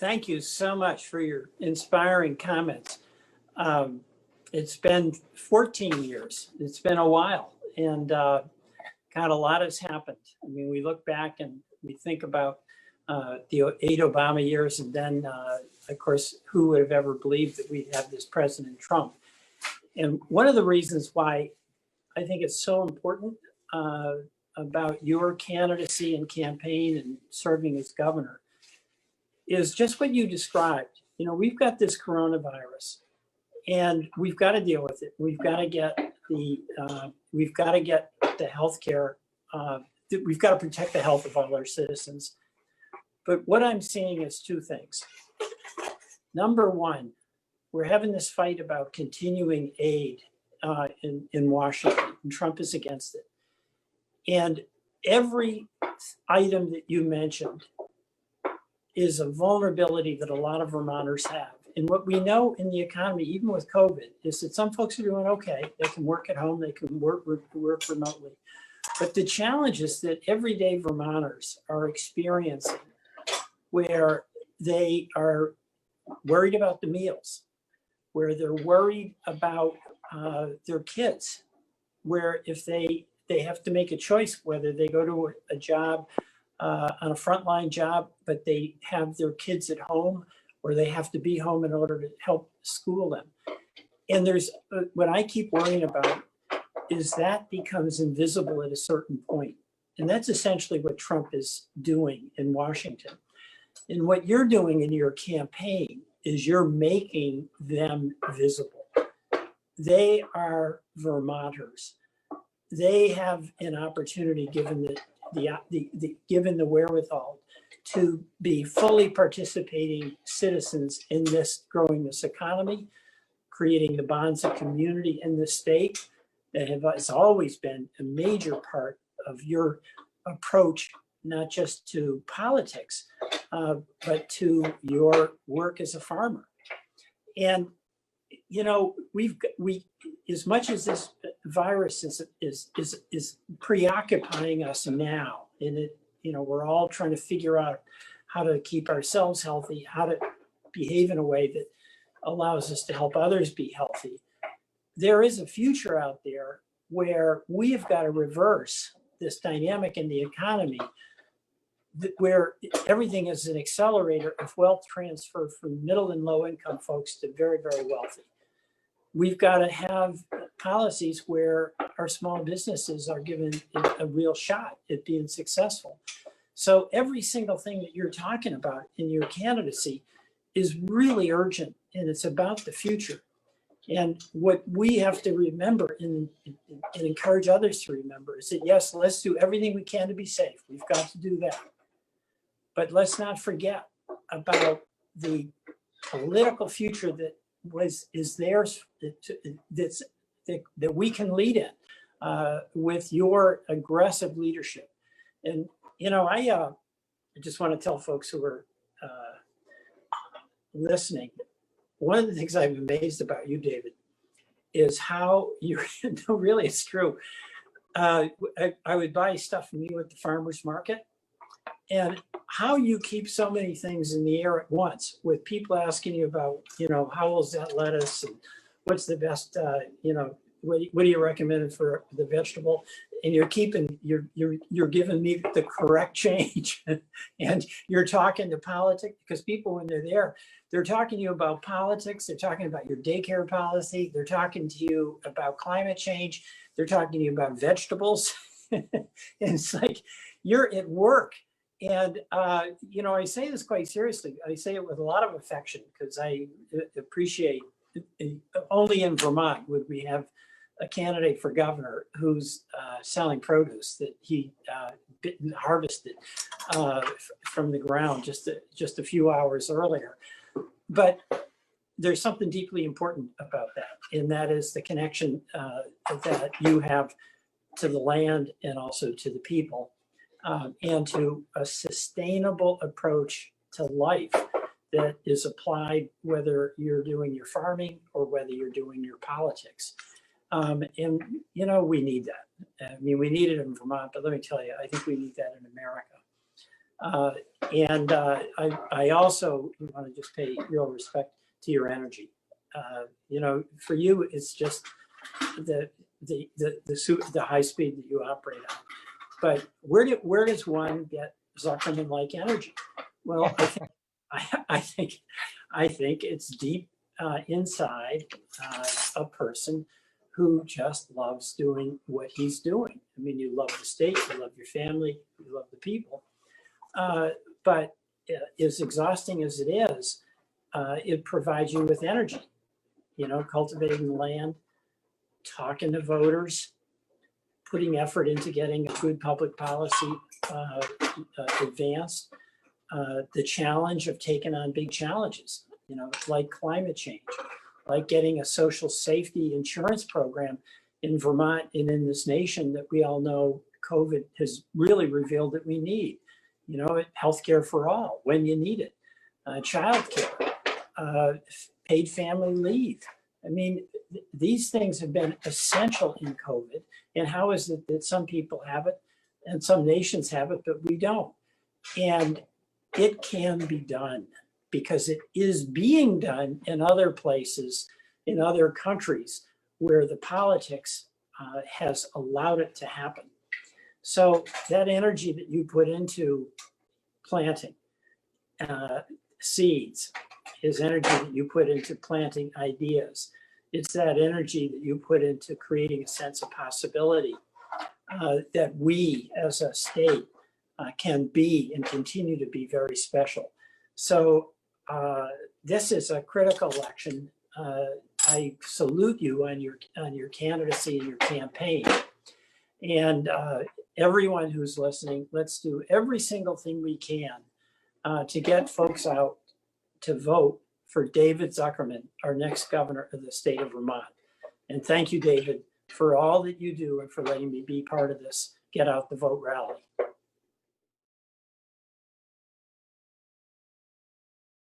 Thank you so much for your inspiring comments. It's been 14 years. It's been a while, and God, a lot has happened. I mean, we look back and we think about the 8 Obama years, and then, of course, who would have ever believed that we'd have this President Trump? And one of the reasons why I think it's so important about your candidacy and campaign and serving as governor is just what you described. You know, we've got this coronavirus, and we've got to deal with it. We've got to get the health care. We've got to protect the health of all our citizens. But what I'm seeing is two things. Number one, we're having this fight about continuing aid in Washington, and Trump is against it. And every item that you mentioned is a vulnerability that a lot of Vermonters have. And what we know in the economy, even with COVID, is that some folks are doing okay. They can work at home, they can work remotely. But the challenge is that everyday Vermonters are experiencing where they are worried about the meals, where they're worried about their kids, where if they have to make a choice whether they go to a job on a frontline job, but they have their kids at home, or they have to be home in order to help school them. And there's what I keep worrying about is that becomes invisible at a certain point. And that's essentially what Trump is doing in Washington. And what you're doing in your campaign is you're making them visible. They are Vermonters. They have an opportunity, given given the wherewithal, to be fully participating citizens in this growing this economy, creating the bonds of community in the state that has always been a major part of your approach, not just to politics, but to your work as a farmer. And you know, we as much as this virus is preoccupying us now, and it, you know, we're all trying to figure out how to keep ourselves healthy, how to behave in a way that allows us to help others be healthy. There is a future out there where we have got to reverse this dynamic in the economy, where everything is an accelerator of wealth transfer from middle and low income folks to very, very wealthy. We've got to have policies where our small businesses are given a real shot at being successful. So every single thing that you're talking about in your candidacy is really urgent, and it's about the future. And what we have to remember and encourage others to remember is that, yes, let's do everything we can to be safe. We've got to do that. But let's not forget about the political future that is theirs, that we can lead in with your aggressive leadership. And you know, I just want to tell folks who are listening, one of the things I'm amazed about you, David, is how you really, it's true. I would buy stuff from you at the farmer's market, and how you keep so many things in the air at once, with people asking you about, you know, how old's that lettuce, and what's the best, you know, what do you recommend for the vegetable? And you're giving me the correct change, and you're talking to politics, because people, when they're there, they're talking to you about politics. They're talking about your daycare policy. They're talking to you about climate change. They're talking to you about vegetables. And it's like you're at work. And, you know, I say this quite seriously. I say it with a lot of affection, because I appreciate only in Vermont would we have a candidate for governor who's selling produce that he harvested from the ground just a few hours earlier. But there's something deeply important about that, and that is the connection that you have to the land and also to the people, and to a sustainable approach to life that is applied whether you're doing your farming or whether you're doing your politics. And, you know, we need that. I mean, we need it in Vermont, but let me tell you, I think we need that in America. I also want to just pay real respect to your energy. You know, for you, it's just the high speed that you operate on. But where does one get Zuckerman-like energy? Well, I think it's deep inside a person who just loves doing what he's doing. I mean, you love the state, you love your family, you love the people. But as exhausting as it is, it provides you with energy. You know, cultivating the land, talking to voters, putting effort into getting a good public policy advanced. The challenge of taking on big challenges, you know, like climate change, like getting a social safety insurance program in Vermont and in this nation that we all know COVID has really revealed that we need. You know, healthcare for all when you need it, childcare, paid family leave. I mean, these things have been essential in COVID. And how is it that some people have it and some nations have it, but we don't? And it can be done because it is being done in other places, in other countries where the politics has allowed it to happen. So that energy that you put into planting seeds is energy that you put into planting ideas. It's that energy that you put into creating a sense of possibility that we as a state can be and continue to be very special. So this is a critical election. I salute you on your candidacy and your campaign. And everyone who's listening, let's do every single thing we can to get folks out to vote for David Zuckerman, our next governor of the state of Vermont. And thank you, David, for all that you do and for letting me be part of this Get Out the Vote rally.